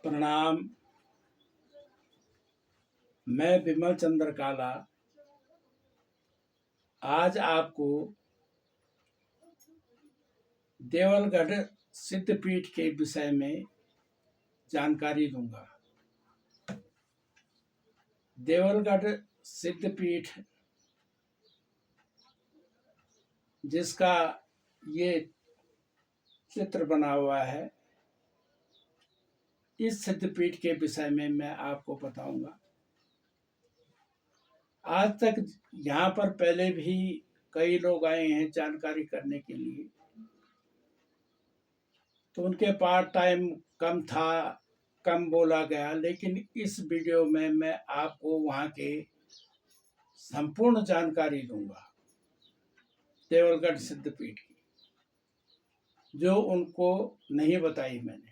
प्रणाम। मैं विमल चंद्र काला आज आपको देवलगढ़ सिद्धपीठ के विषय में जानकारी दूंगा। देवलगढ़ सिद्धपीठ, जिसका ये चित्र बना हुआ है, इस सिद्धपीठ के विषय में मैं आपको बताऊंगा। आज तक यहाँ पर पहले भी कई लोग आए हैं जानकारी करने के लिए, तो उनके पास टाइम कम था, कम बोला गया, लेकिन इस वीडियो में मैं आपको वहाँ के संपूर्ण जानकारी दूंगा देवलगढ़ सिद्धपीठ की, जो उनको नहीं बताई मैंने।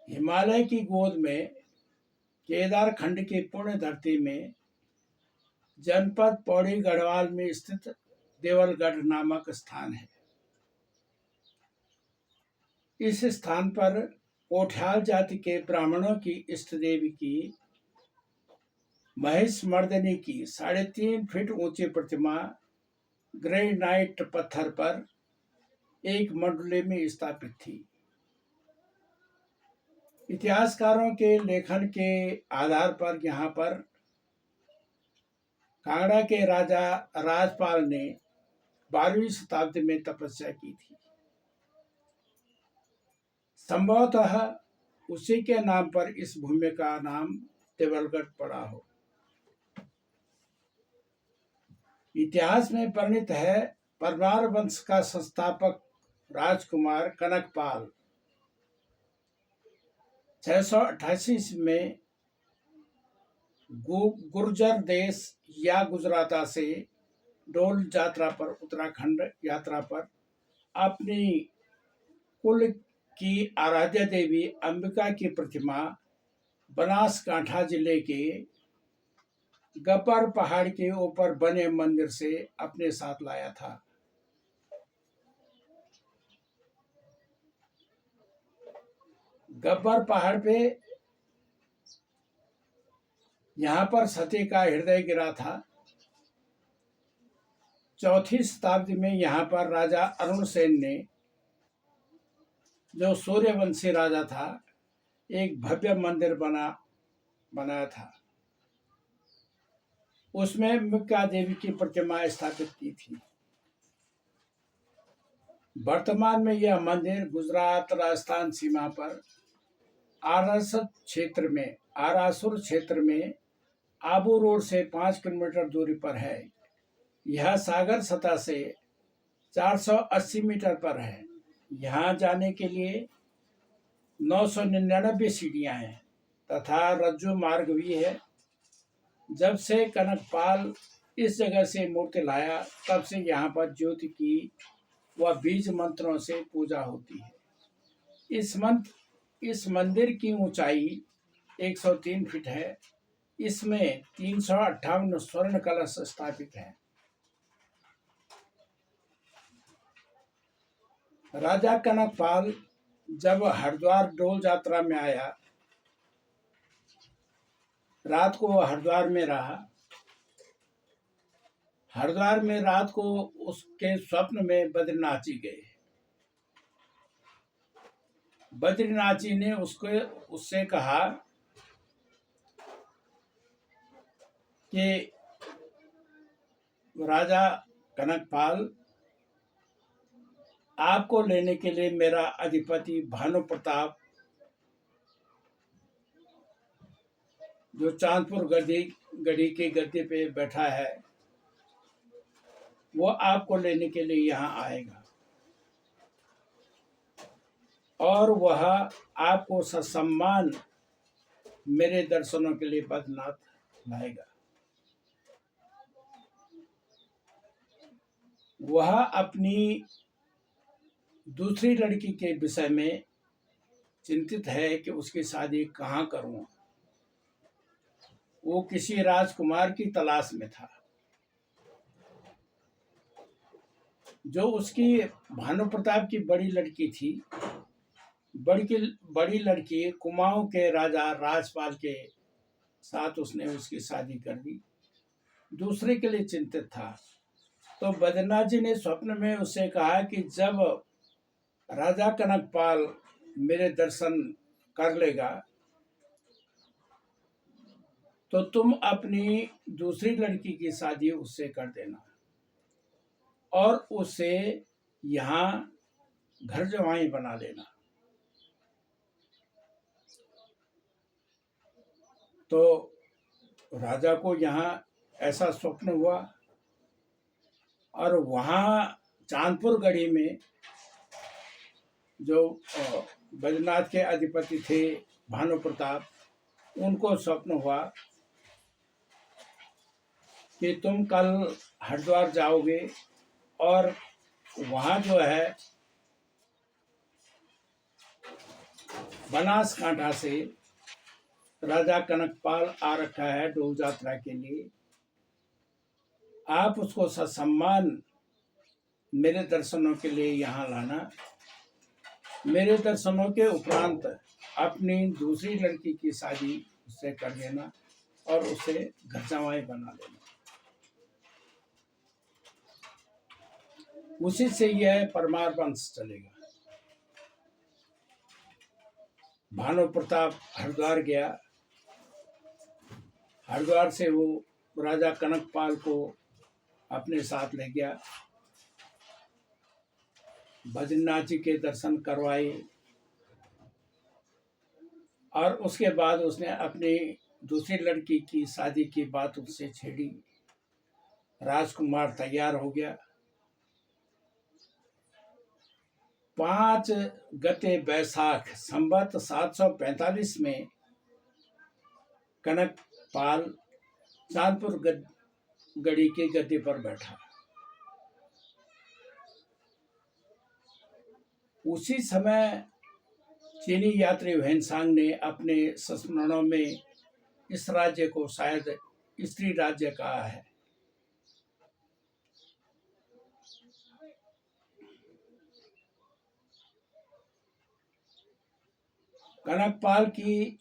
हिमालय की गोद में केदार खंड की पुण्य धरती में जनपद पौड़ी गढ़वाल में स्थित देवलगढ़ नामक स्थान है। इस स्थान पर कोठियाल जाति के ब्राह्मणों की इष्ट देवी की महिष मर्दनी की 3.5 फीट ऊंची प्रतिमा ग्रेनाइट पत्थर पर एक मंडले में स्थापित थी। इतिहासकारों के लेखन के आधार पर यहाँ पर कांगड़ा के राजा राजपाल ने 12वीं शताब्दी में तपस्या की थी। संभवतः उसी के नाम पर इस भूमि का नाम देवलगढ़ पड़ा हो। इतिहास में वर्णित है, परमार वंश का संस्थापक राजकुमार कनकपाल 688 में गुर्जर देश या गुजराता से डोल यात्रा पर उत्तराखंड यात्रा पर अपनी कुल की आराध्य देवी अंबिका की प्रतिमा बनासकांठा जिले के गब्बर पहाड़ के ऊपर बने मंदिर से अपने साथ लाया था। गब्बर पहाड़ पे यहाँ पर सती का हृदय गिरा था। 4वीं शताब्दी में यहाँ पर राजा अरुण सेन ने, जो सूर्यवंशी राजा था, एक भव्य मंदिर बनाया था। उसमें अंबिका देवी की प्रतिमा स्थापित की थी। वर्तमान में यह मंदिर गुजरात राजस्थान सीमा पर आरासुर क्षेत्र में आबू रोड से 5 किलोमीटर दूरी पर है। यह सागर सतह से 480 मीटर पर है। यहाँ जाने के लिए 999 सीढ़ियाँ हैं तथा रज्जु मार्ग भी है। जब से कनकपाल इस जगह से मूर्ति लाया, तब से यहाँ पर ज्योति की व बीज मंत्रों से पूजा होती है। इस मंदिर की ऊंचाई 103 फीट है। इसमें 358 स्वर्ण कलश स्थापित हैं। राजा कनकपाल जब हरिद्वार डोल यात्रा में आया, रात को हरिद्वार में रहा। हरिद्वार में रात को उसके स्वप्न में बद्रीनाथ जी गए। बद्रीनाथ जी ने उससे कहा कि राजा कनकपाल, आपको लेने के लिए मेरा अधिपति भानु प्रताप, जो चांदपुर गढ़ी की गद्दी पे बैठा है, वो आपको लेने के लिए यहाँ आएगा और वह आपको ससम्मान मेरे दर्शनों के लिए बद्रीनाथ लाएगा। वह अपनी दूसरी लड़की के विषय में चिंतित है कि उसकी शादी कहाँ करूं। वो किसी राजकुमार की तलाश में था। जो उसकी भानु प्रताप की बड़ी लड़की थी, बड़ी लड़की कुमाऊं के राजा राजपाल के साथ उसने उसकी शादी कर दी। दूसरे के लिए चिंतित था। तो बद्रीनाथ जी ने स्वप्न में उससे कहा कि जब राजा कनकपाल मेरे दर्शन कर लेगा तो तुम अपनी दूसरी लड़की की शादी उससे कर देना और उसे यहाँ घर जवाई बना लेना। तो राजा को यहाँ ऐसा स्वप्न हुआ और वहाँ चांदपुर गढ़ी में जो बद्रीनाथ के अधिपति थे भानु प्रताप, उनको स्वप्न हुआ कि तुम कल हरिद्वार जाओगे और वहाँ जो है बनासकांठा से राजा कनकपाल आ रखा है डोल यात्रा के लिए। आप उसको ससम्मान मेरे दर्शनों के लिए यहाँ लाना। मेरे दर्शनों के उपरांत अपनी दूसरी लड़की की शादी उससे कर देना और उसे घर जवाई बना लेना। उसी से यह परमार वंश चलेगा। भानु प्रताप हरिद्वार गया। हरिद्वार से वो राजा कनकपाल को अपने साथ ले गया। बद्रीनाथ जी के दर्शन करवाए और उसके बाद उसने अपनी दूसरी लड़की की शादी की बात उससे छेड़ी। राजकुमार तैयार हो गया। 5 गते बैसाख संवत 745 में कनकपाल चांदपुर गढ़ी की गद्दी पर बैठा। उसी समय चीनी यात्री ह्वेनसांग ने अपने संस्मरणों में इस राज्य को शायद स्त्री राज्य कहा है। कनकपाल की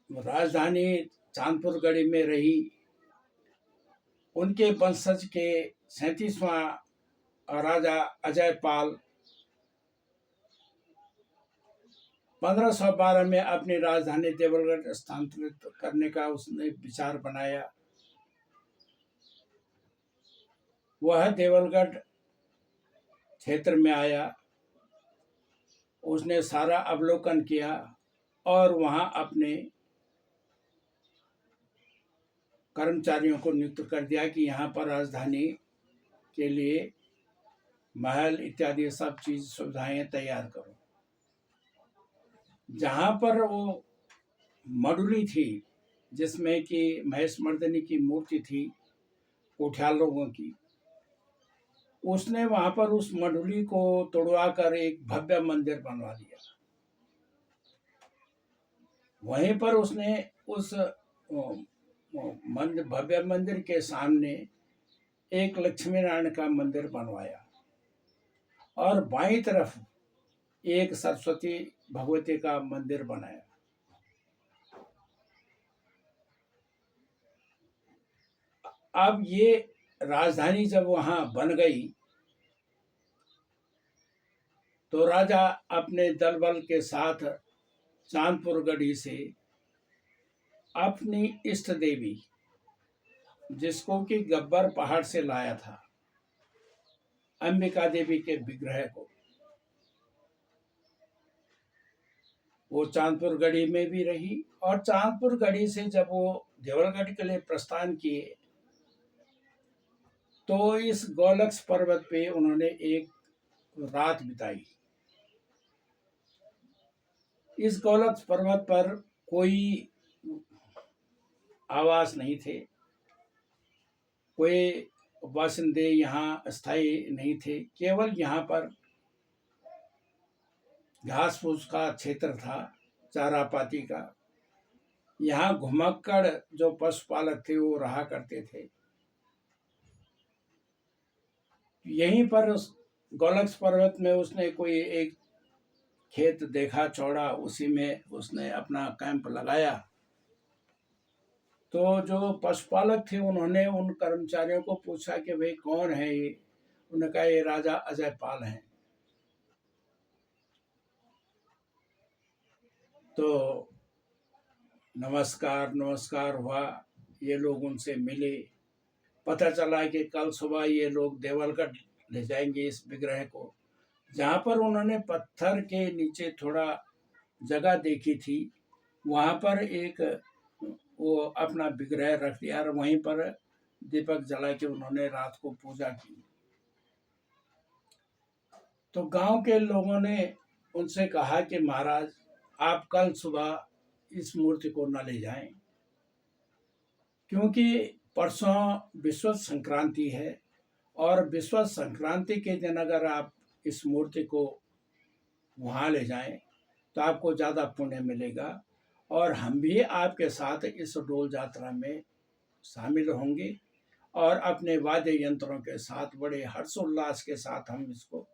राजधानी चांदपुर गढ़ी में रही। उनके वंशज के 37वां राजा अजयपाल 1512 में अपनी राजधानी देवलगढ़ स्थानांतरित करने का उसने विचार बनाया। वह देवलगढ़ क्षेत्र में आया। उसने सारा अवलोकन किया और वहां अपने कर्मचारियों को नियुक्त कर दिया कि यहाँ पर राजधानी के लिए महल इत्यादि सब चीज सुविधाएं तैयार करो। जहाँ पर वो मडुली थी जिसमें कि महेशमर्दिनी की मूर्ति थी कोठियाल लोगों की, उसने वहां पर उस मडुली को तोड़वा कर एक भव्य मंदिर बनवा दिया। वहीं पर उसने उस भव्य मंदिर के सामने एक लक्ष्मी नारायण का मंदिर बनवाया और बाईं तरफ एक सरस्वती भगवती का मंदिर बनाया। अब ये राजधानी जब वहां बन गई तो राजा अपने दल बल के साथ चांदपुर गढ़ी से अपनी इष्ट देवी, जिसको कि गब्बर पहाड़ से लाया था, अंबिका देवी के विग्रह को, वो चांदपुर गढ़ी में भी रही। और चांदपुर गढ़ी से जब वो देवलगढ़ के लिए प्रस्थान किए तो इस गौलक्ष पर्वत पे उन्होंने एक रात बिताई। इस गौलक्ष पर्वत पर कोई आवास नहीं थे, कोई बासिंदे यहाँ स्थायी नहीं थे। केवल यहाँ पर घास फूस का क्षेत्र था, चारा पाती का। यहाँ घुमक्कड़ जो पशुपालक थे वो रहा करते थे। यहीं पर उस गौलक्ष पर्वत में उसने कोई एक खेत देखा चौड़ा, उसी में उसने अपना कैंप लगाया। तो जो पशुपालक थे उन्होंने उन कर्मचारियों को पूछा कि भाई कौन है ये। उन्होंने कहा ये राजा अजय पाल हैं। तो नमस्कार नमस्कार हुआ, ये लोग उनसे मिले। पता चला कि कल सुबह ये लोग देवलगढ़ ले जाएंगे इस विग्रह को। जहाँ पर उन्होंने पत्थर के नीचे थोड़ा जगह देखी थी, वहाँ पर एक वो अपना विग्रह रख दिया और वहीं पर दीपक जला के उन्होंने रात को पूजा की। तो गांव के लोगों ने उनसे कहा कि महाराज आप कल सुबह इस मूर्ति को न ले जाएं, क्योंकि परसों विश्व संक्रांति है और विश्व संक्रांति के दिन अगर आप इस मूर्ति को वहाँ ले जाएं तो आपको ज़्यादा पुण्य मिलेगा और हम भी आपके साथ इस डोल यात्रा में शामिल होंगे और अपने वाद्य यंत्रों के साथ बड़े हर्षोल्लास के साथ हम इसको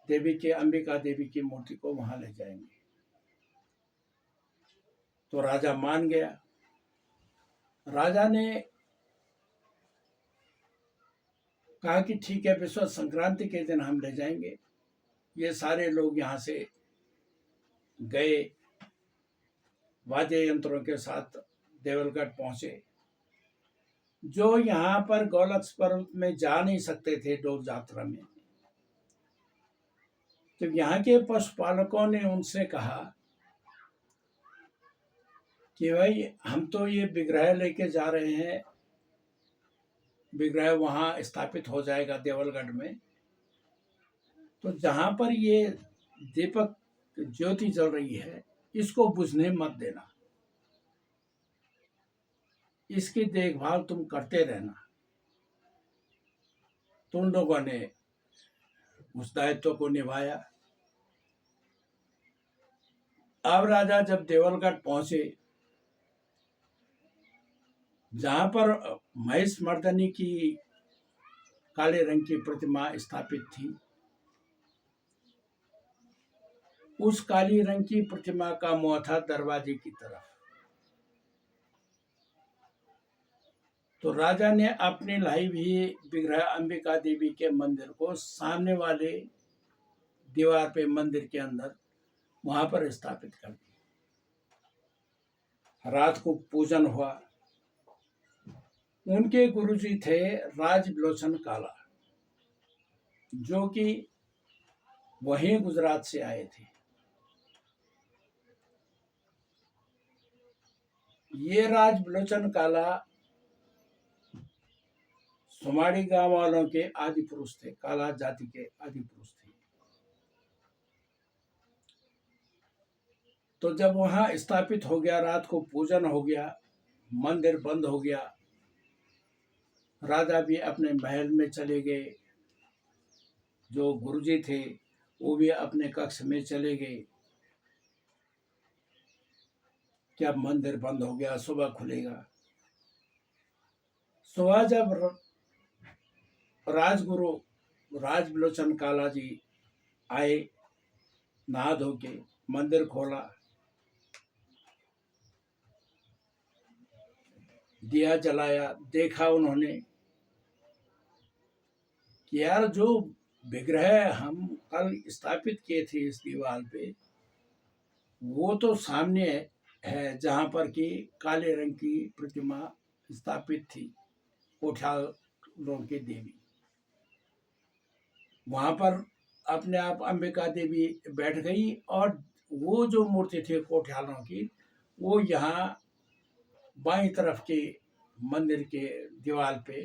देवी के अंबिका देवी की मूर्ति को वहां ले जाएंगे। तो राजा मान गया। राजा ने कहा कि ठीक है, विश्व संक्रांति के दिन हम ले जाएंगे। ये सारे लोग यहाँ से गए, वाद्य यंत्रों के साथ देवलगढ़ पहुंचे। जो यहाँ पर गौलक्ष पर्वत में जा नहीं सकते थे डोल यात्रा में, तो यहाँ के पशुपालकों ने उनसे कहा कि भाई हम तो ये विग्रह लेके जा रहे हैं, विग्रह वहाँ स्थापित हो जाएगा देवलगढ़ में, तो जहाँ पर ये दीपक ज्योति जल रही है इसको बुझने मत देना, इसकी देखभाल तुम करते रहना। तो उन लोगों ने उस दायित्व को निभाया। अब राजा जब देवलगढ़ पहुंचे, जहां पर महिष मर्दनी की काले रंग की प्रतिमा स्थापित थी, उस काली रंग की प्रतिमा का मुंह था दरवाजे की तरफ। तो राजा ने अपने लाई हुई विग्रह अंबिका देवी के मंदिर को सामने वाले दीवार पे मंदिर के अंदर वहां पर स्थापित कर दिया। रात को पूजन हुआ। उनके गुरुजी थे राजबिलोचन काला, जो कि वहीं गुजरात से आए थे। ये राजबिलोचन काला सुमाड़ी गांव वालों के आदि पुरुष थे, काला जाति के आदि पुरुष थे। तो जब वहां स्थापित हो गया, रात को पूजन हो गया, मंदिर बंद हो गया, राजा भी अपने महल में चले गए, जो गुरुजी थे वो भी अपने कक्ष में चले गए कि अब मंदिर बंद हो गया, सुबह खुलेगा। सुबह जब राजगुरु राजबिलोचन काला जी आए, नहा धो के मंदिर खोला, दिया जलाया, देखा उन्होंने कि यार जो विग्रह हम कल स्थापित किए थे इस दीवार पे, वो तो सामने है जहां पर कि काले रंग की प्रतिमा स्थापित थी, कोठालों की देवी। वहां पर अपने आप अंबिका देवी बैठ गई और वो जो मूर्ति थी कोठालों की, वो यहाँ बाईं तरफ के मंदिर के दीवार पे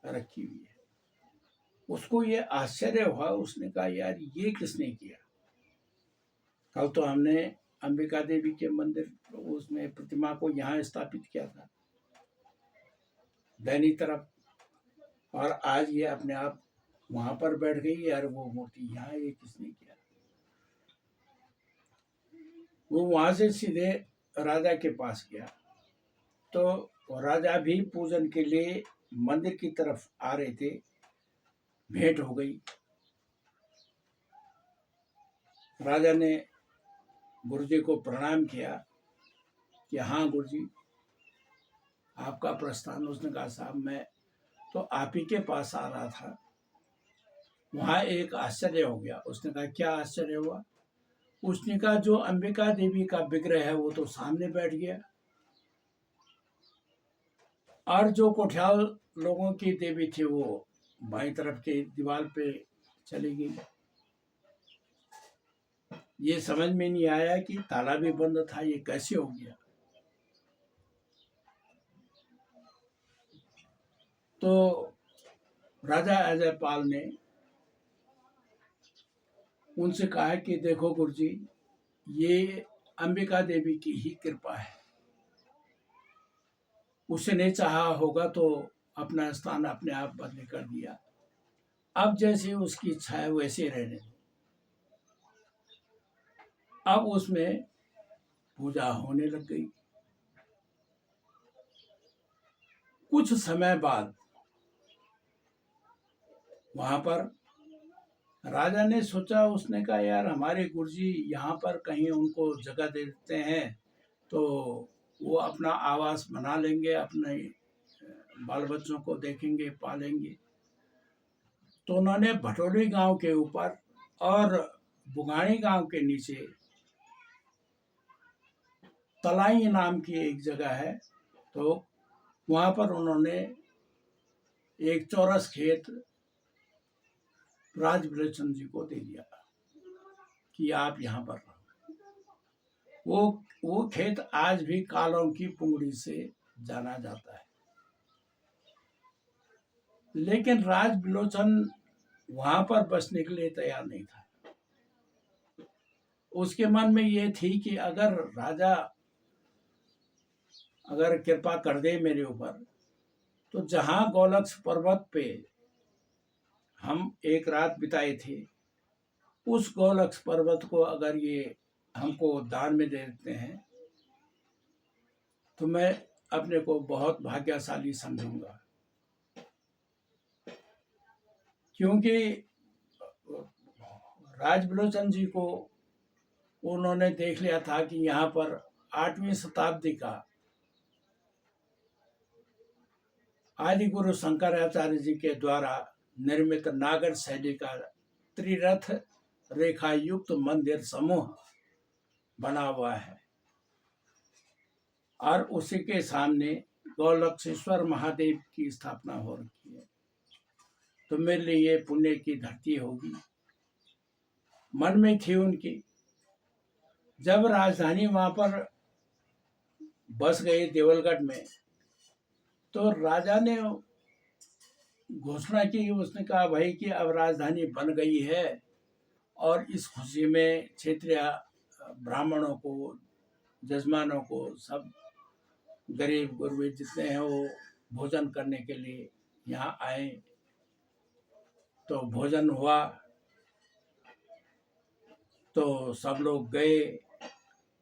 रखी हुई है। उसको ये आश्चर्य हुआ, उसने कहा यार ये किसने किया? कल तो हमने अंबिका देवी के मंदिर उसमें प्रतिमा को यहाँ स्थापित किया था दैनी तरफ, और आज ये अपने आप वहां पर बैठ गई यार वो मूर्ति यहाँ, ये किसने किया? वो वहां से सीधे राजा के पास गया। तो राजा भी पूजन के लिए मंदिर की तरफ आ रहे थे, भेंट हो गई। राजा ने गुरु जी को प्रणाम किया कि हाँ गुरु जी, आपका प्रस्थान। उसने कहा साहब मैं तो आप ही के पास आ रहा था, वहाँ एक आश्चर्य हो गया। उसने कहा क्या आश्चर्य हुआ? उसने कहा जो अंबिका देवी का विग्रह है वो तो सामने बैठ गया, और जो कोठियाल लोगों की देवी थी वो बाईं तरफ की दीवार पे चली गई। ये समझ में नहीं आया कि ताला भी बंद था, ये कैसे हो गया। तो राजा अजयपाल ने उनसे कहा कि देखो गुरुजी, ये अंबिका देवी की ही कृपा है, उसने चाहा होगा तो अपना स्थान अपने आप बदली कर दिया। अब जैसे उसकी इच्छा है वैसे रहने दो। अब उसमें पूजा होने लग गई। कुछ समय बाद वहां पर राजा ने सोचा, उसने कहा यार हमारे गुरुजी यहाँ पर कहीं उनको जगह दे देते हैं तो वो अपना आवास बना लेंगे, अपने बाल बच्चों को देखेंगे, पालेंगे। तो उन्होंने भटोली गांव के ऊपर और बुगानी गांव के नीचे तलाई नाम की एक जगह है, तो वहां पर उन्होंने एक चौरस खेत राजबलोचन जी को दे दिया कि आप यहाँ पर रहो। वो खेत आज भी कालों की पुंगड़ी से जाना जाता है। लेकिन राजबलोचन वहां पर बसने के लिए तैयार नहीं था। उसके मन में ये थी कि अगर राजा अगर कृपा कर दे मेरे ऊपर, तो जहां गौलक्ष पर्वत पे हम एक रात बिताए थे, उस गौलक्ष पर्वत को अगर ये हमको दान में दे देते हैं तो मैं अपने को बहुत भाग्यशाली समझूंगा। क्योंकि राजबलोचन जी को उन्होंने देख लिया था कि यहाँ पर 8वीं शताब्दी का आदि गुरु शंकराचार्य जी के द्वारा निर्मित नागर शैली का त्रिरथ रेखा युक्त मंदिर समूह बना हुआ है, और उसी के सामने गौलक्षेश्वर महादेव की स्थापना हो रखी है। तो मेरे लिए ये पुण्य की धरती होगी, मन में थी उनकी। जब राजधानी वहां पर बस गई देवलगढ़ में, तो राजा ने घोषणा की। उसने कहा भाई कि अब राजधानी बन गई है, और इस खुशी में क्षेत्रीय ब्राह्मणों को, जजमानों को, सब गरीब गुरबे जितने हैं वो भोजन करने के लिए यहाँ आए। तो भोजन हुआ, तो सब लोग गए।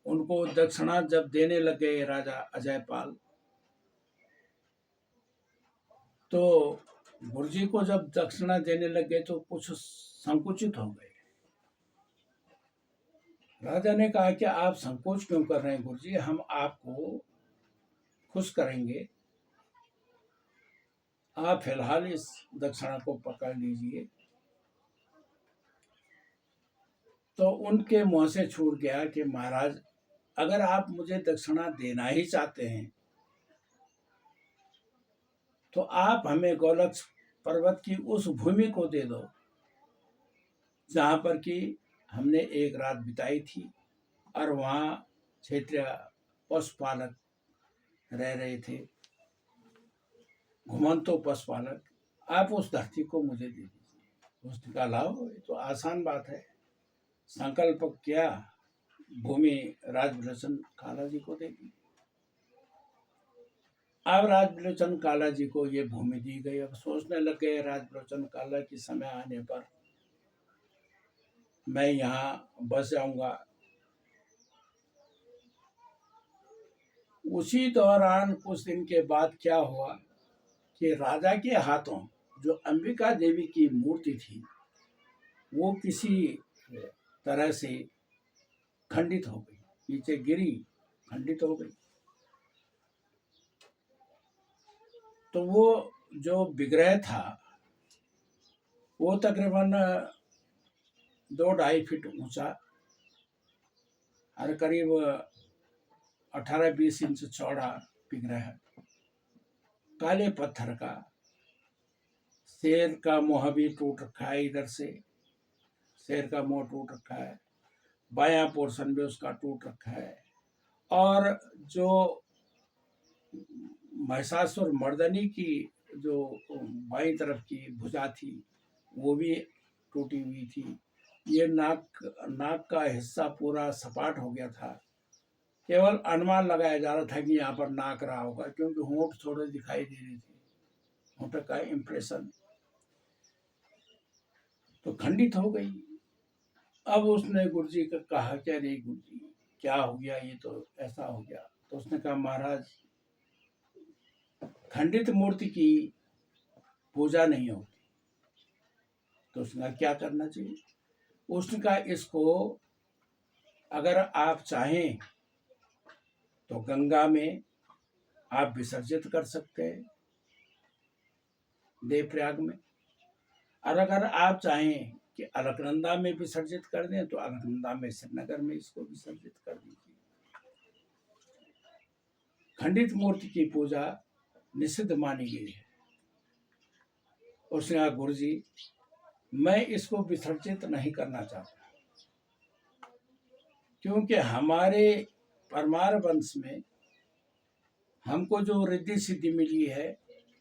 उनको दक्षिणा जब देने लगे राजा अजयपाल, तो गुरुजी को जब दक्षिणा देने लगे तो कुछ संकुचित हो गए। राजा ने कहा कि आप संकोच क्यों कर रहे हैं गुरुजी, हम आपको खुश करेंगे, आप फिलहाल इस दक्षिणा को पकड़ लीजिए। तो उनके मुंह से छूट गया कि महाराज, अगर आप मुझे दक्षिणा देना ही चाहते हैं तो आप हमें गौलक्ष पर्वत की उस भूमि को दे दो जहां पर कि हमने एक रात बिताई थी, और वहाँ क्षेत्रीय पशुपालक रह रहे थे, घुमंतो पशुपालक। आप उस धरती को मुझे दे दीजिए। उसने कहा लाओ, ये तो आसान बात है। संकल्प किया, भूमि राजबलोचन काला जी को दे दी। अब राजबलोचन काला जी को ये भूमि दी गई। अब सोचने लग गए राजबलोचन काला की समय आने पर मैं यहाँ बस जाऊंगा। उसी दौरान कुछ दिन के बाद क्या हुआ कि राजा के हाथों जो अंबिका देवी की मूर्ति थी वो किसी तरह से खंडित हो गई, नीचे गिरी, खंडित हो गई। तो वो जो विग्रह था वो तकरीबन 2-2.5 फीट ऊंचा और करीब 18-20 इंच चौड़ा विग्रह है, काले पत्थर का। शेर का मुंह भी टूट रखा है, इधर से शेर का मुंह टूट रखा है, बायां पोर्शन भी उसका टूट रखा है, और जो महिषासुर मर्दनी की जो बाईं तरफ की भुजा थी वो भी टूटी हुई थी। ये नाक का हिस्सा पूरा सपाट हो गया था। केवल अनुमान लगाया जा रहा था कि यहाँ पर नाक रहा होगा, क्योंकि होंठ थोड़े दिखाई दे रहे थे, होंठ का इम्प्रेशन। तो खंडित हो गई। अब उसने गुरु जी को कहा, क्या रे गुरु जी क्या हो गया, ये तो ऐसा हो गया। तो उसने कहा, महाराज खंडित मूर्ति की पूजा नहीं होती। तो उसने कहा, क्या करना चाहिए? उसने कहा, इसको अगर आप चाहें तो गंगा में आप विसर्जित कर सकते हैं, देवप्रयाग में, और अगर आप चाहें कि अलकनंदा में विसर्जित कर दें तो अलकनंदा में, श्रीनगर में इसको विसर्जित कर दीजिए। खंडित मूर्ति की पूजा निषिद्ध मानी गई है। उसने कहा, गुरु जी मैं इसको विसर्जित नहीं करना चाहता, क्योंकि हमारे परमार वंश में हमको जो रिद्धि सिद्धि मिली है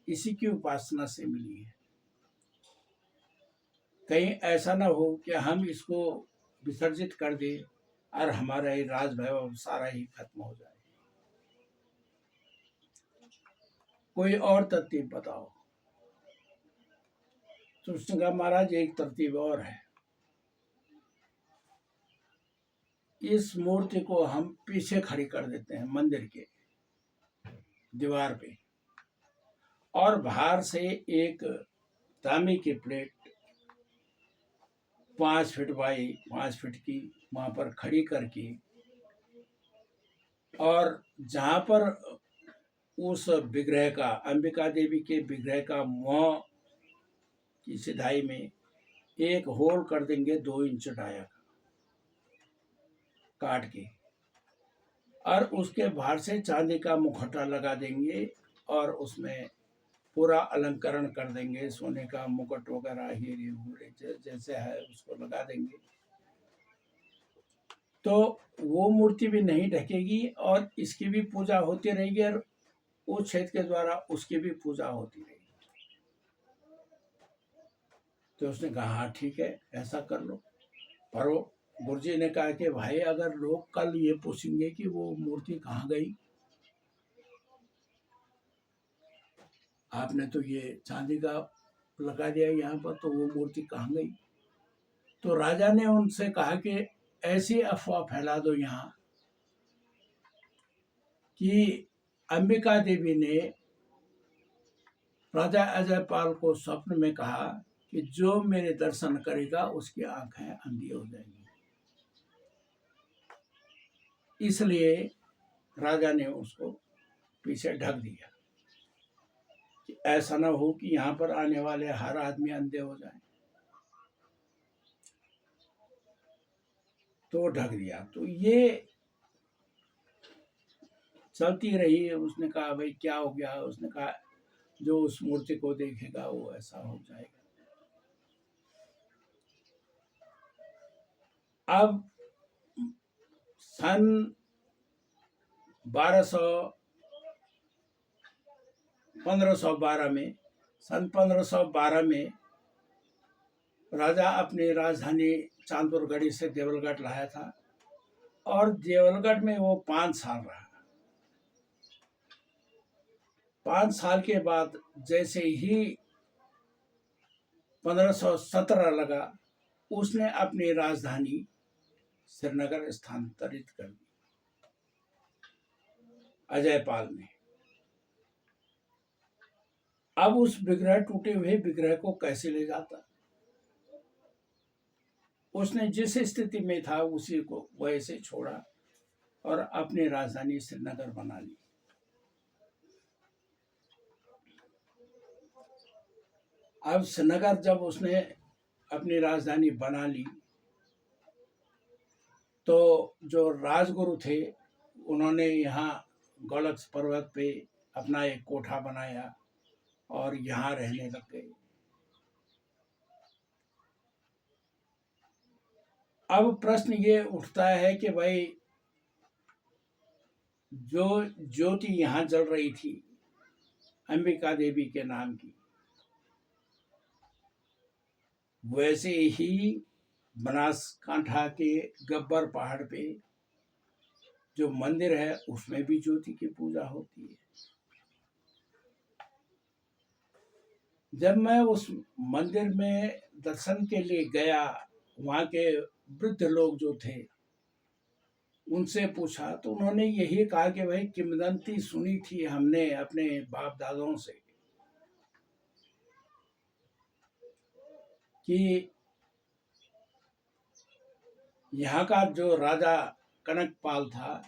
इसी की उपासना से मिली है। कहीं ऐसा ना हो कि हम इसको विसर्जित कर दें और हमारा ये राज वैभव सारा ही खत्म हो जाए। कोई और तरतीब बताओ। तो उसने कहा, महाराज एक तरतीब और है, इस मूर्ति को हम पीछे खड़ी कर देते हैं मंदिर के दीवार पे, और बाहर से एक तांबे की प्लेट 5 फीट बाई 5 फीट की वहां पर खड़ी करके, और जहां पर उस विग्रह का, अंबिका देवी के विग्रह का मुंह की सिधाई में एक होल कर देंगे 2 इंच डाया का काट के, और उसके बाहर से चांदी का मुखौटा लगा देंगे और उसमें पूरा अलंकरण कर देंगे, सोने का मुकुट वगैरह हीरे हुरे जैसे है उसको लगा देंगे। तो वो मूर्ति भी नहीं ढकेगी और इसकी भी पूजा होती रहेगी, और उस क्षेत्र के द्वारा उसकी भी पूजा होती रहेगी। तो उसने कहा, हाँ ठीक है, ऐसा कर लो। पर वो गुरुजी ने कहा कि भाई अगर लोग कल ये पूछेंगे कि वो मूर्ति कहाँ गई, आपने तो ये चांदी का लगा दिया यहाँ पर, तो वो मूर्ति कहाँ गई? तो राजा ने उनसे कहा कि ऐसी अफवाह फैला दो यहाँ कि अंबिका देवी ने राजा अजयपाल को स्वप्न में कहा कि जो मेरे दर्शन करेगा उसकी आंखें अंधी हो जाएंगी। इसलिए राजा ने उसको पीछे ढक दिया कि ऐसा ना हो कि यहाँ पर आने वाले हर आदमी अंधे हो जाए। तो ढक दिया। तो ये चलती रही। उसने कहा, भाई क्या हो गया? उसने कहा, जो उस मूर्ति को देखेगा वो ऐसा हो जाएगा। अब सन 1512 में, सन 1512 में राजा अपनी राजधानी चांदपुरगढ़ी से देवलगढ़ लाया था, और देवलगढ़ में वो 5 साल रहा। 5 साल के बाद जैसे ही 1517 लगा, उसने अपनी राजधानी श्रीनगर स्थानांतरित कर दी अजयपाल ने। अब उस विग्रह, टूटे हुए विग्रह को कैसे ले जाता? उसने जिस स्थिति में था उसी को वैसे छोड़ा और अपनी राजधानी श्रीनगर बना ली। अब श्रीनगर जब उसने अपनी राजधानी बना ली तो जो राजगुरु थे उन्होंने यहाँ गौलक्ष पर्वत पे अपना एक कोठा बनाया और यहाँ रहने लग गए। अब प्रश्न ये उठता है कि भाई जो ज्योति यहाँ जल रही थी अंबिका देवी के नाम की, वैसे ही बनासकांठा के गब्बर पहाड़ पे जो मंदिर है उसमें भी ज्योति की पूजा होती है। जब मैं उस मंदिर में दर्शन के लिए गया, वहाँ के वृद्ध लोग जो थे उनसे पूछा तो उन्होंने यही कहा कि भाई किंवदंती सुनी थी हमने अपने बाप दादों से कि यहाँ का जो राजा कनकपाल था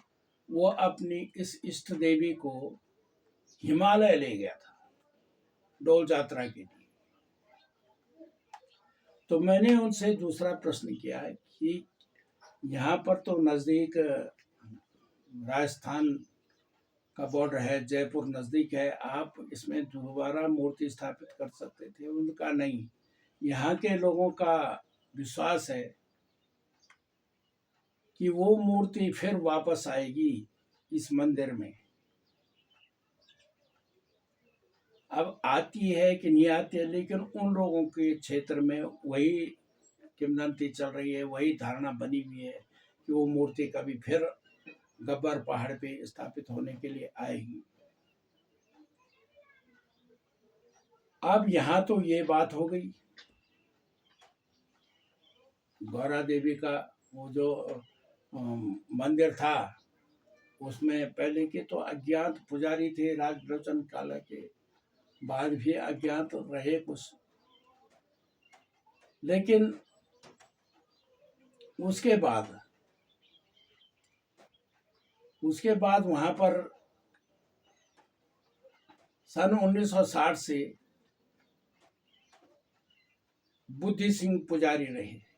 वो अपनी इस इष्ट देवी को हिमालय ले गया था डोल यात्रा के लिए। तो मैंने उनसे दूसरा प्रश्न किया कि यहाँ पर तो नज़दीक राजस्थान का बॉर्डर है, जयपुर नज़दीक है, आप इसमें दोबारा मूर्ति स्थापित कर सकते थे। उनका नहीं, यहाँ के लोगों का विश्वास है कि वो मूर्ति फिर वापस आएगी इस मंदिर में। अब आती है कि नहीं आती है, लेकिन उन लोगों के क्षेत्र में वही किंवदंती चल रही है, वही धारणा बनी हुई है कि वो मूर्ति कभी फिर गब्बर पहाड़ पे स्थापित होने के लिए आएगी। अब यहाँ तो ये बात हो गई, गौरा देवी का वो जो मंदिर था उसमें पहले के तो अज्ञात पुजारी थे, राजलोचन काला के बाद भी अज्ञात रहे कुछ, लेकिन उसके बाद वहां पर सन 1960 से बुद्धि सिंह पुजारी रहे।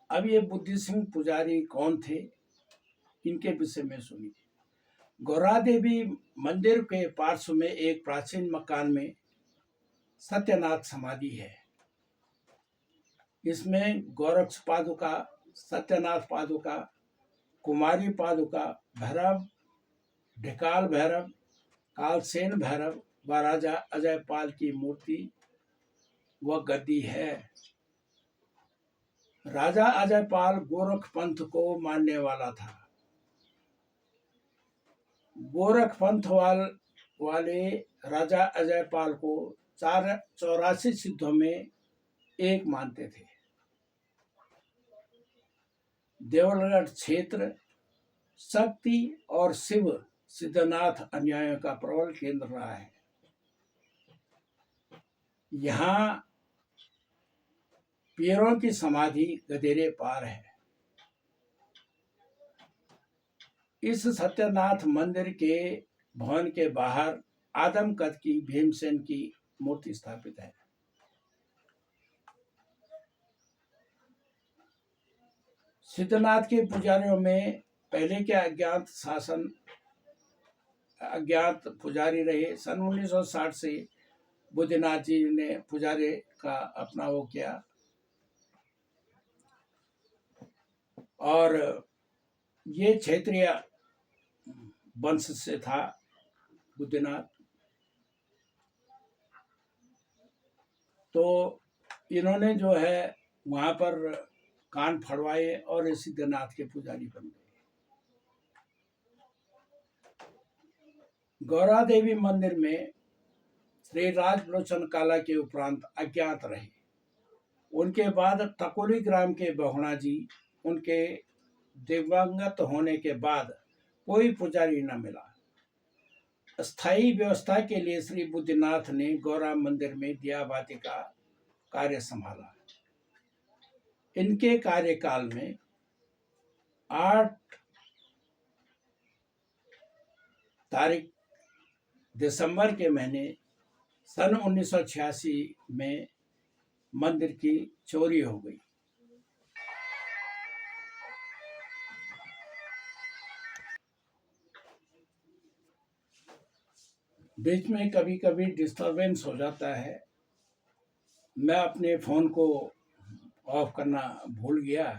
अब ये बुद्धि सिंह पुजारी कौन थे, इनके विषय में सुनिए। गौरा देवी मंदिर के पार्श्व में एक प्राचीन मकान में सत्यनाथ समाधि है। इसमें गोरक्ष पादुका, सत्यनाथ पादुका, कुमारी पादुका, भैरव, ढिकाल भैरव, कालसेन भैरव व राजा अजयपाल की मूर्ति व गद्दी है। राजा अजयपाल गोरख पंथ को मानने वाला था। गोरख पंथ वाले राजा अजयपाल को 84 सिद्धों में एक मानते थे। देवलगढ़ क्षेत्र शक्ति और शिव सिद्धनाथ अन्यायों का प्रबल केंद्र रहा है। यहाँ पीरों की समाधि गदेरे पार है। इस सत्यनाथ मंदिर के भवन के बाहर आदम कद की भीमसेन की मूर्ति स्थापित है। सिद्धनाथ के पुजारियों में पहले के अज्ञात पुजारी रहे। सन 1960 से बुद्धनाथ जी ने पुजारी का अपना वो किया और ये क्षेत्रीय वंश से था बुद्धनाथ। तो इन्होंने जो है वहाँ पर कान फड़वाए और सिद्धनाथ के पुजारी बन गए। गौरा देवी मंदिर में श्री राजलोचन काला के उपरांत अज्ञात रहे। उनके बाद टकोली ग्राम के बहुणा जी, उनके दिवंगत होने के बाद कोई पुजारी न मिला। स्थायी व्यवस्था के लिए श्री बुद्धनाथ ने गौरा मंदिर में दिया बाती का कार्य संभाला। इनके कार्यकाल में 8 तारीख दिसंबर के महीने सन 1986 में मंदिर की चोरी हो गई। बीच में कभी कभी डिस्टरबेंस हो जाता है। मैं अपने फ़ोन को ऑफ करना भूल गया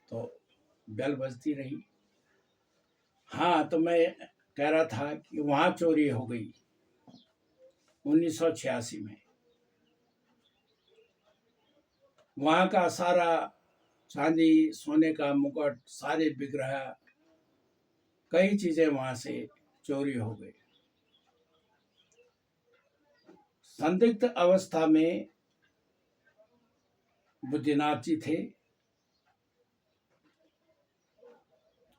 तो बेल बजती रही। हाँ, तो मैं कह रहा था कि वहाँ चोरी हो गई 1986 में। वहाँ का सारा चांदी, सोने का मुकुट, सारे विग्रह, कई चीज़ें वहाँ से चोरी हो गई। संदिग्ध अवस्था में बुद्धिनाथ जी थे,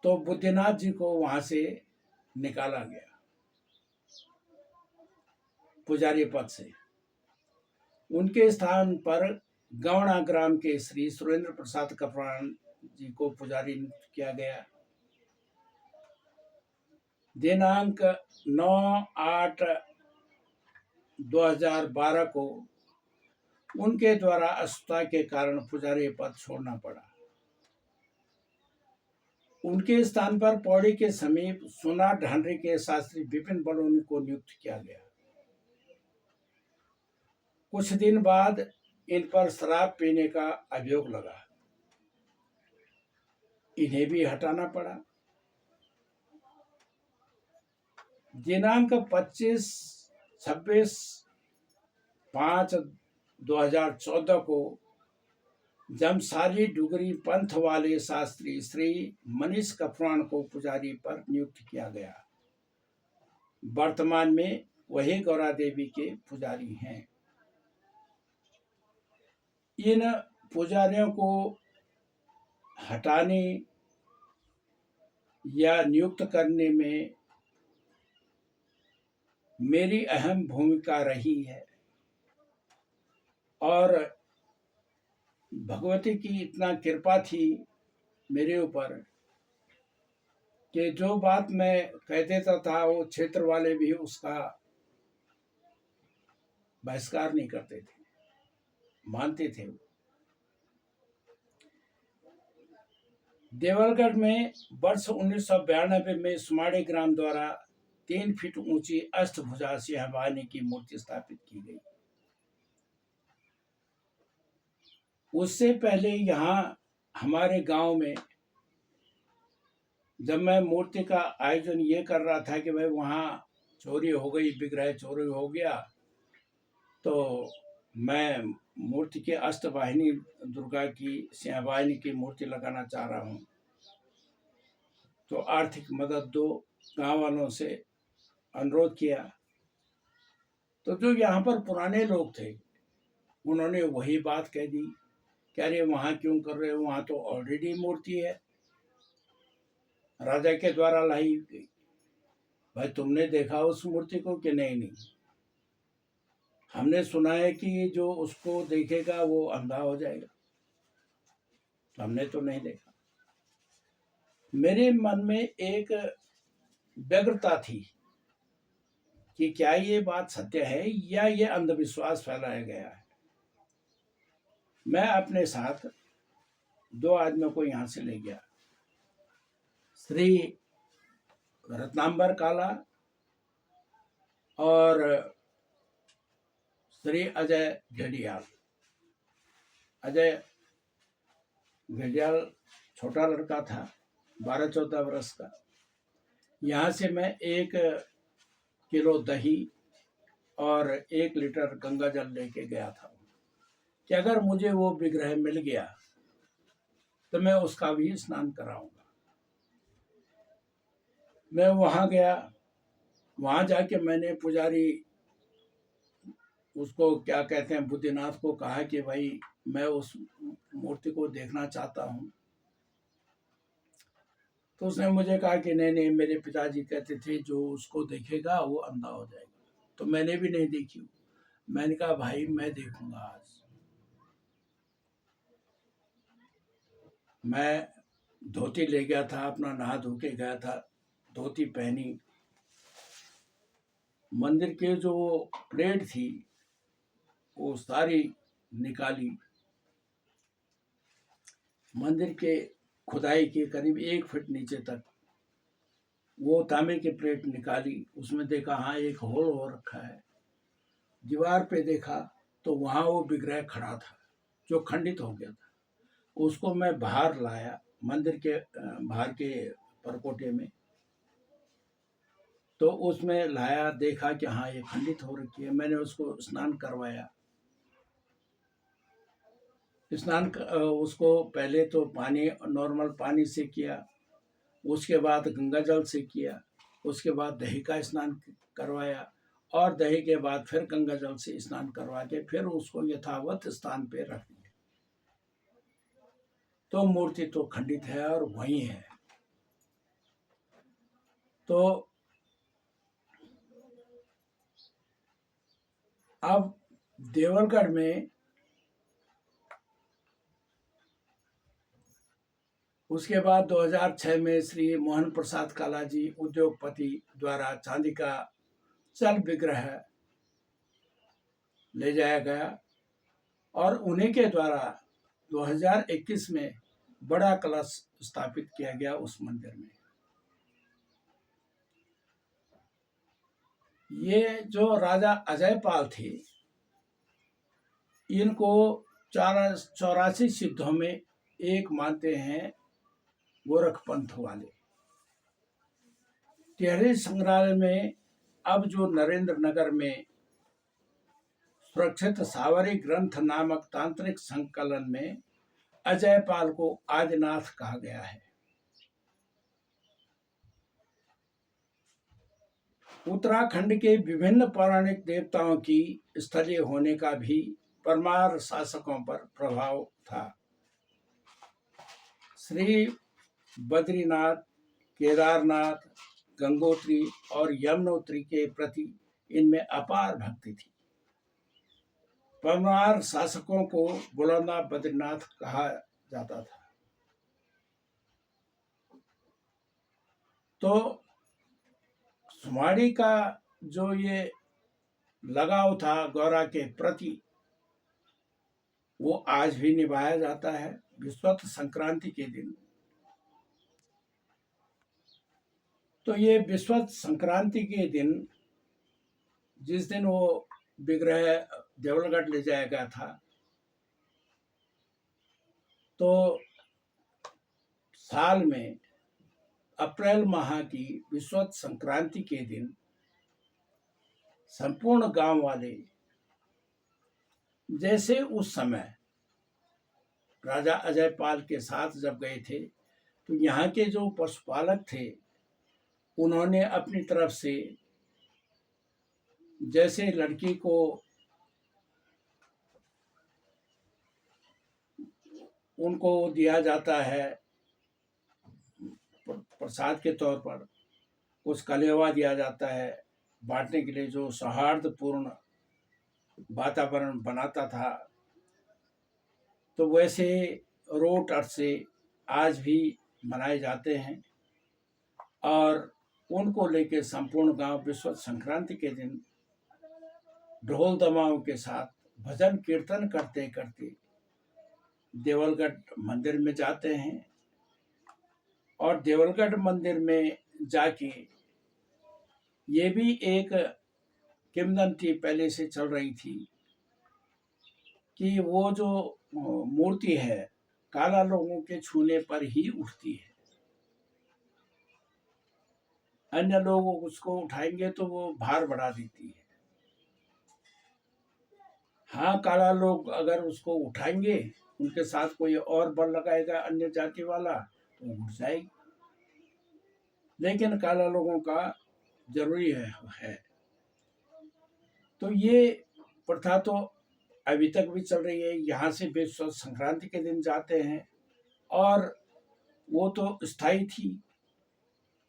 तो बुद्धिनाथ जी को वहाँ से निकाला गया पुजारी पद से। उनके स्थान पर गौड़ा ग्राम के श्री सुरेंद्र प्रसाद कपरान जी को पुजारी नियुक्त किया गया। दिनांक 9/8/2012 को उनके द्वारा अस्वस्थता के कारण पुजारी पद छोड़ना पड़ा। उनके स्थान पर पौड़ी के समीप सोना ढांडरी के शास्त्री विपिन बड़ौनी को नियुक्त किया गया। कुछ दिन बाद इन पर शराब पीने का अभियोग लगा, इन्हें भी हटाना पड़ा। दिनांक 25-26/5/2014 को जमसारी डुगरी पंथ वाले शास्त्री श्री मनीष कपरान को पुजारी पर नियुक्त किया गया। वर्तमान में वही गौरा देवी के पुजारी हैं। इन पुजारियों को हटाने या नियुक्त करने में मेरी अहम भूमिका रही है और भगवती की इतना कृपा थी मेरे ऊपर कि जो बात मैं कह देता था वो क्षेत्र वाले भी उसका बहिष्कार नहीं करते थे, मानते थे। देवलगढ़ में वर्ष 1992 में सुमाड़ी ग्राम द्वारा 3 फीट ऊंची अष्टभुजा सिंहवाहिनी की मूर्ति स्थापित की गई। उससे पहले यहाँ हमारे गांव में जब मैं मूर्ति का आयोजन ये कर रहा था कि भाई वहाँ चोरी हो गई, विग्रह चोरी हो गया, तो मैं मूर्ति के अष्टवाहिनी दुर्गा की सिंहवाहिनी की मूर्ति लगाना चाह रहा हूँ, तो आर्थिक मदद दो, गांव वालों से अनुरोध किया। तो जो यहाँ पर पुराने लोग थे उन्होंने वही बात कह दी, कह रहे वहाँ क्यों कर रहे हो, वहाँ तो ऑलरेडी मूर्ति है, राजा के द्वारा लाई गई। भाई तुमने देखा उस मूर्ति को कि नहीं? नहीं, हमने सुना है कि जो उसको देखेगा वो अंधा हो जाएगा, तो हमने तो नहीं देखा। मेरे मन में एक व्यग्रता थी कि क्या ये बात सत्य है या ये अंधविश्वास फैलाया गया है। मैं अपने साथ 2 आदमियों को यहाँ से ले गया, श्री रत्नांबर काला और श्री अजय घेडियाल। अजय घेडियाल छोटा लड़का था, 12-14 वर्ष का। यहाँ से मैं 1 किलो दही और 1 लीटर गंगा जल लेके गया था कि अगर मुझे वो विग्रह मिल गया तो मैं उसका भी स्नान कराऊंगा। मैं वहाँ गया, वहाँ जाके मैंने पुजारी उसको क्या कहते हैं बुद्धिनाथ को कहा कि भाई मैं उस मूर्ति को देखना चाहता हूँ। तो उसने मुझे कहा कि नहीं नहीं, मेरे पिताजी कहते थे जो उसको देखेगा वो अंधा हो जाएगा। तो मैंने भी नहीं देखी। मैंने कहा भाई मैं देखूंगा आज। मैं धोती ले गया था, अपना नहा धो के गया था, धोती पहनी, मंदिर के जो प्लेट थी वो सारी निकाली, मंदिर के खुदाई के करीब 1 फीट नीचे तक वो तांबे की प्लेट निकाली, उसमें देखा हाँ एक होल हो रखा है। दीवार पे देखा तो वहाँ वो विग्रह खड़ा था जो खंडित हो गया था। उसको मैं बाहर लाया, मंदिर के बाहर के परकोटे में, तो उसमें लाया, देखा कि हाँ ये खंडित हो रखी है। मैंने उसको स्नान करवाया। उसको पहले तो पानी, नॉर्मल पानी से किया, उसके बाद गंगा जल से किया, उसके बाद दही का स्नान करवाया, और दही के बाद फिर गंगा जल से स्नान करवा के फिर उसको यथावत स्थान पे रख दिया। तो मूर्ति तो खंडित है और वही है। तो अब देवलगढ़ में उसके बाद 2006 में श्री मोहन प्रसाद कालाजी उद्योगपति द्वारा चांदी का चल विग्रह ले जाया गया और उन्हीं के द्वारा 2021 में बड़ा कलश स्थापित किया गया उस मंदिर में। ये जो राजा अजयपाल थे, इनको 84 सिद्धों में एक मानते हैं गोरखपंथ वाले। टिहरी संग्रहालय में अब जो नरेंद्र नगर में सुरक्षित सावरी ग्रंथ नामक तांत्रिक संकलन में अजयपाल को आदिनाथ कहा गया है। उत्तराखंड के विभिन्न पौराणिक देवताओं की स्थलीय होने का भी परमार शासकों पर प्रभाव था। श्री बद्रीनाथ, केदारनाथ, गंगोत्री और यमुनोत्री के प्रति इनमें अपार भक्ति थी। परमार शासकों को बुलंदा बद्रीनाथ कहा जाता था। तो सुमाड़ी का जो ये लगाव था गौरा के प्रति, वो आज भी निभाया जाता है। विस्वत संक्रांति के दिन, तो ये विस्वत संक्रांति के दिन, जिस दिन वो विग्रह देवलगढ़ ले जाया गया था, तो साल में अप्रैल माह की विस्वत संक्रांति के दिन संपूर्ण गांव वाले, जैसे उस समय राजा अजयपाल के साथ जब गए थे, तो यहाँ के जो पशुपालक थे उन्होंने अपनी तरफ से, जैसे लड़की को उनको दिया जाता है प्रसाद के तौर पर, कुछ कलेवा दिया जाता है बांटने के लिए, जो सौहार्दपूर्ण वातावरण बनाता था, तो वैसे रोट अरसे आज भी मनाए जाते हैं। और उनको लेके संपूर्ण गांव विस्वत संक्रांति के दिन ढोल दमाओं के साथ भजन कीर्तन करते करते देवलगढ़ मंदिर में जाते हैं। और देवलगढ़ मंदिर में जाके ये भी एक किंवदंती पहले से चल रही थी कि वो जो मूर्ति है काला लोगों के छूने पर ही उठती है, अन्य लोग उसको उठाएंगे तो वो भार बढ़ा देती है। हाँ, काला लोग अगर उसको उठाएंगे, उनके साथ कोई और बल लगाएगा अन्य जाति वाला, तो उठ जाएगी। लेकिन काला लोगों का जरूरी है। तो ये प्रथा तो अभी तक भी चल रही है। यहाँ से विश्व संक्रांति के दिन जाते हैं और वो तो स्थायी थी।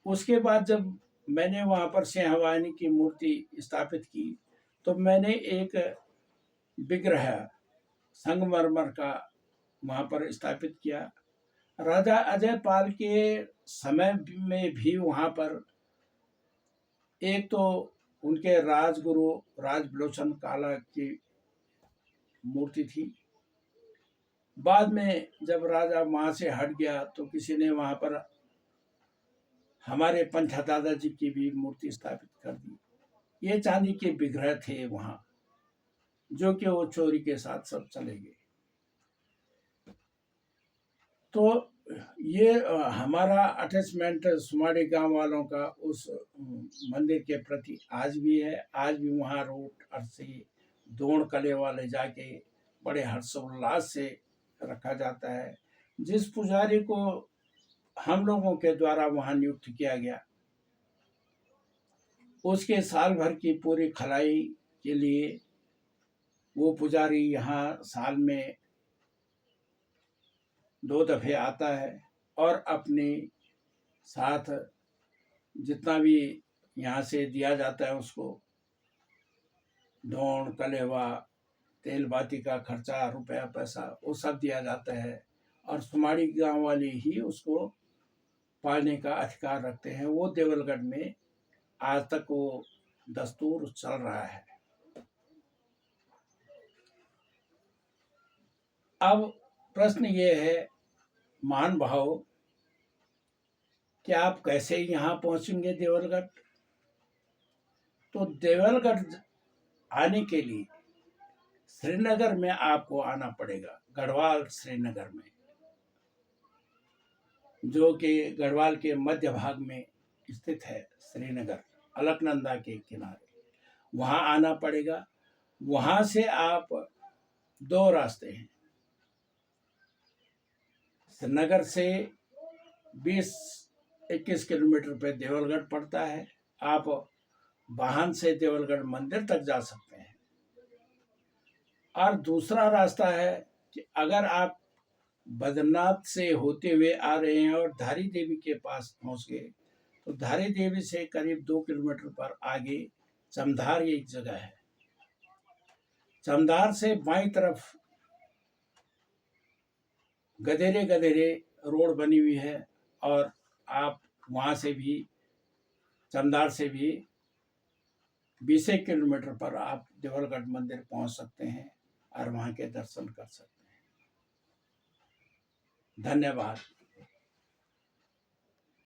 उसके बाद जब मैंने वहाँ पर सिंहवाहिनी की मूर्ति स्थापित की, तो मैंने एक विग्रह संगमरमर का वहाँ पर स्थापित किया। राजा अजय पाल के समय में भी वहाँ पर एक तो उनके राजगुरु राजबलोचन काला की मूर्ति थी। बाद में जब राजा वहाँ से हट गया तो किसी ने वहाँ पर हमारे पंथा दादाजी की भी मूर्ति स्थापित कर दी। ये चांदी के विग्रह थे वहाँ, जो कि वो चोरी के साथ सब चले गए। तो ये हमारा अटैचमेंट सुमाड़ी गांव वालों का उस मंदिर के प्रति आज भी है। आज भी वहाँ रोट अरसी दोड़ कलेवा ले जाके बड़े हर्षोल्लास से रखा जाता है। जिस पुजारी को हम लोगों के द्वारा वहाँ नियुक्त किया गया, उसके साल भर की पूरी खलाई के लिए वो पुजारी यहाँ साल में 2 दफे आता है और अपने साथ जितना भी यहाँ से दिया जाता है उसको धोन कलेवा तेल बाती का खर्चा रुपया पैसा वो सब दिया जाता है और सुमाड़ी गांव वाले ही उसको पालने का अधिकार रखते हैं। वो देवलगढ़ में आज तक वो दस्तूर चल रहा है। अब प्रश्न ये है मान भाव कि आप कैसे यहाँ पहुंचेंगे देवलगढ़। तो देवलगढ़ आने के लिए श्रीनगर में आपको आना पड़ेगा, गढ़वाल श्रीनगर में, जो कि गढ़वाल के मध्य भाग में स्थित है। श्रीनगर अलकनंदा के किनारे वहाँ आना पड़ेगा। वहाँ से आप 2 रास्ते हैं। श्रीनगर से 20-21 किलोमीटर पे देवलगढ़ पड़ता है। आप वाहन से देवलगढ़ मंदिर तक जा सकते हैं। और दूसरा रास्ता है कि अगर आप बद्रीनाथ से होते हुए आ रहे हैं और धारी देवी के पास पहुंच गए तो धारी देवी से करीब 2 किलोमीटर पर आगे चमधार एक जगह है। चमधार से बाईं तरफ गधेरे गधेरे रोड बनी हुई है और आप वहाँ से भी चमधार से भी 20 किलोमीटर पर आप देवलगढ़ मंदिर पहुँच सकते हैं और वहाँ के दर्शन कर सकते हैं। धन्यवाद।